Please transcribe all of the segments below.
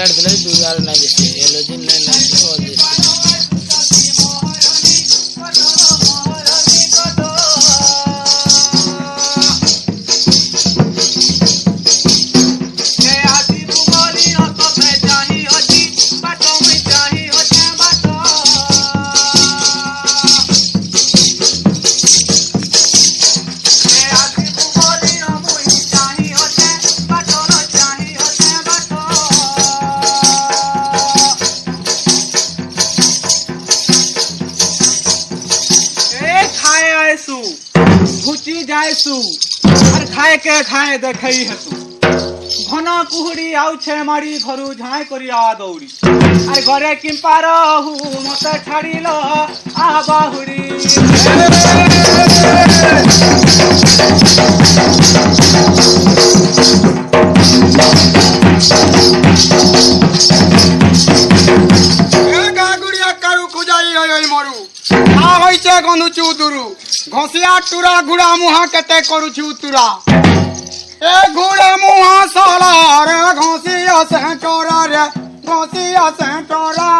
మాట్లాడుతున్నది దూరాలు నాకు ఎలోజీ खाए के खाए देखई हेतु घना कुहुड़ी आउ छे मारी घरु झाय करिया दौड़ी अरे घरे किंपा रहू मते छाड़िल आ बाहुरी ए गागुड़िया करू खुजाई होई मरू आ होइছে गनु चुदुरु घसिया टुरा गुड़ा मुहा केते करूछु तुरा ए गुड़ा मुहा साला रे घसिया से चोरा रे घसिया से चोरा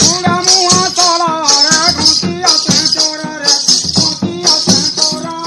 गुड़ा मुहा साला रे घसिया से चोरा रे घसिया से चोरा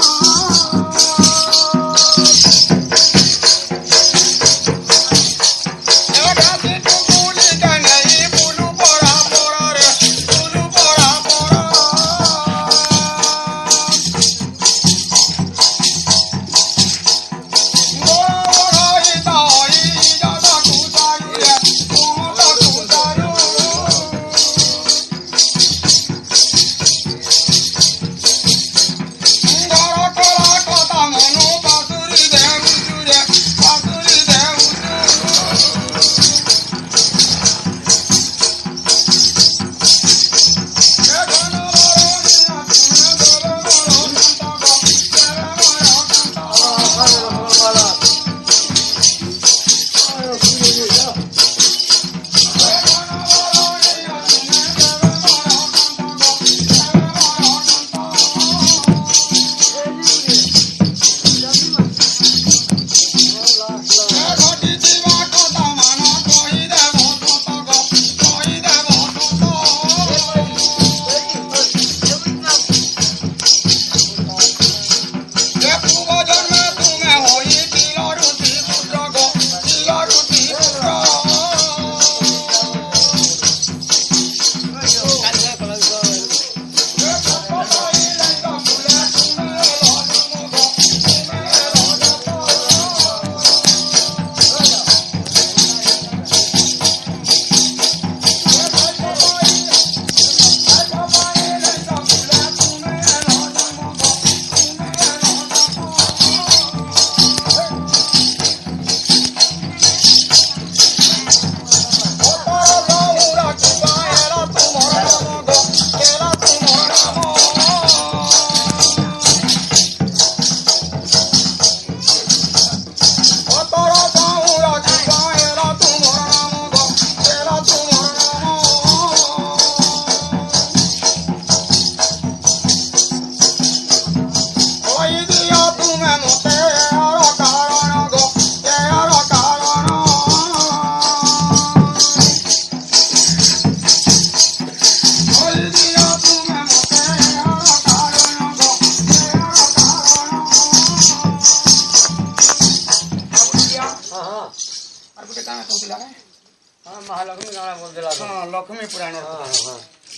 महालक्ष्मी गाना बोल देला हां लक्ष्मी पुराण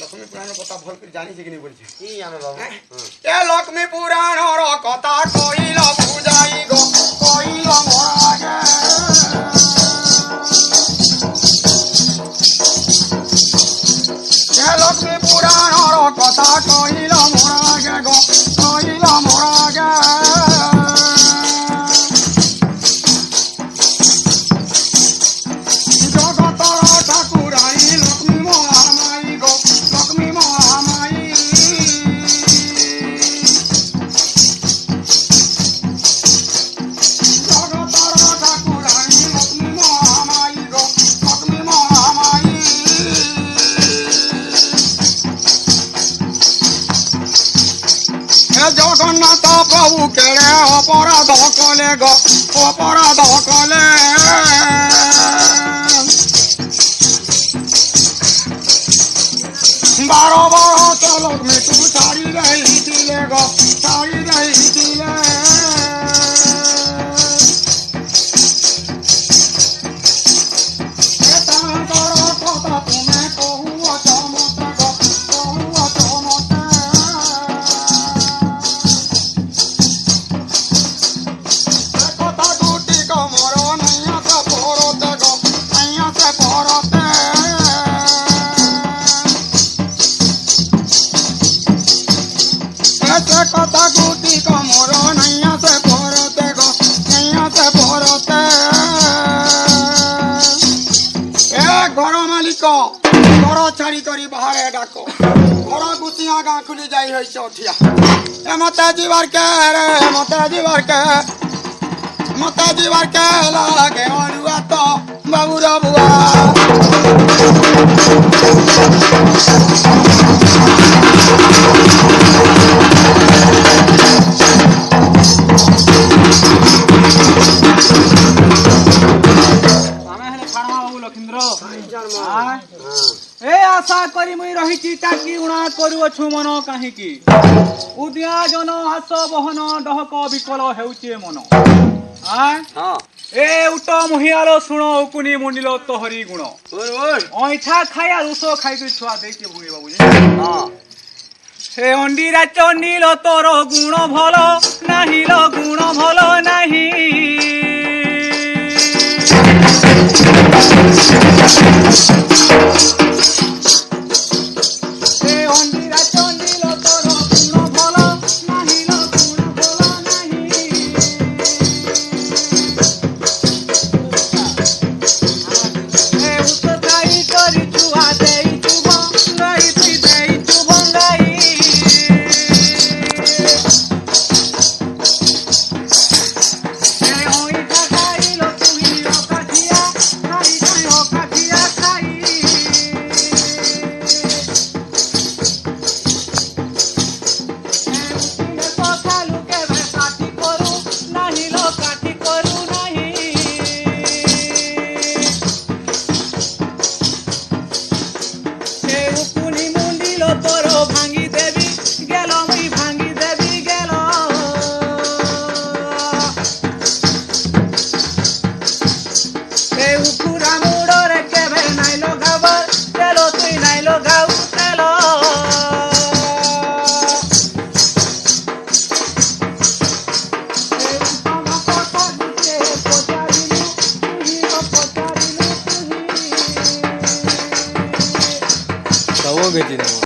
लक्ष्मी पुराण कथा भल कर जानी छै कि नहीं बोल छै ई हमें बाबू ए लक्ष्मी पुराण रो कथा कोइला पूजाई गो कोइला मोरा ए लक्ष्मी पुराण रो कथा कोइला मोरा गो कोइला मोरा জগন্নাথ প্রভু কেড়ে অপরাধ কলে গো অপরাধ কলে বারো বরষ লক্ষ্মী তু ছাড়ি দিলে গো ছাড়ি দিলে কথা তুমি কহুছ মতে গো কহুছ মতে কথা গুটি কমর নাইয়া সে পরতে গো নাইয়া সে পরতে কথা গুটি কমর নাইয়া সে পরতে গো নাইয়া সে পরতে এ ঘর মালিক ঘর ছাড়ি করি বাহারে ডাক ঘর গুটিয়া গাঁ খুলি যাই হয়েছে উঠিয়া এ মতে ଯିବାର কে রে মতে ଯିବାର কে লাগে অরুয়া তো বাবুর বুয়া ए आशा करी मुई रहिची ताकि उणा करूअछु मन काहिकी उदिया जन हास बहन डहक विकल हेउचे मन ए उट मुहियालो सुण उकुनी मुंडिलो तोहरी गुण ऐठा खाया रुसो खाइके छुआ देके भुई बाबू हे अंडीरा चंडीलो तोर गुण भलो नाही लो गुण भलो नाही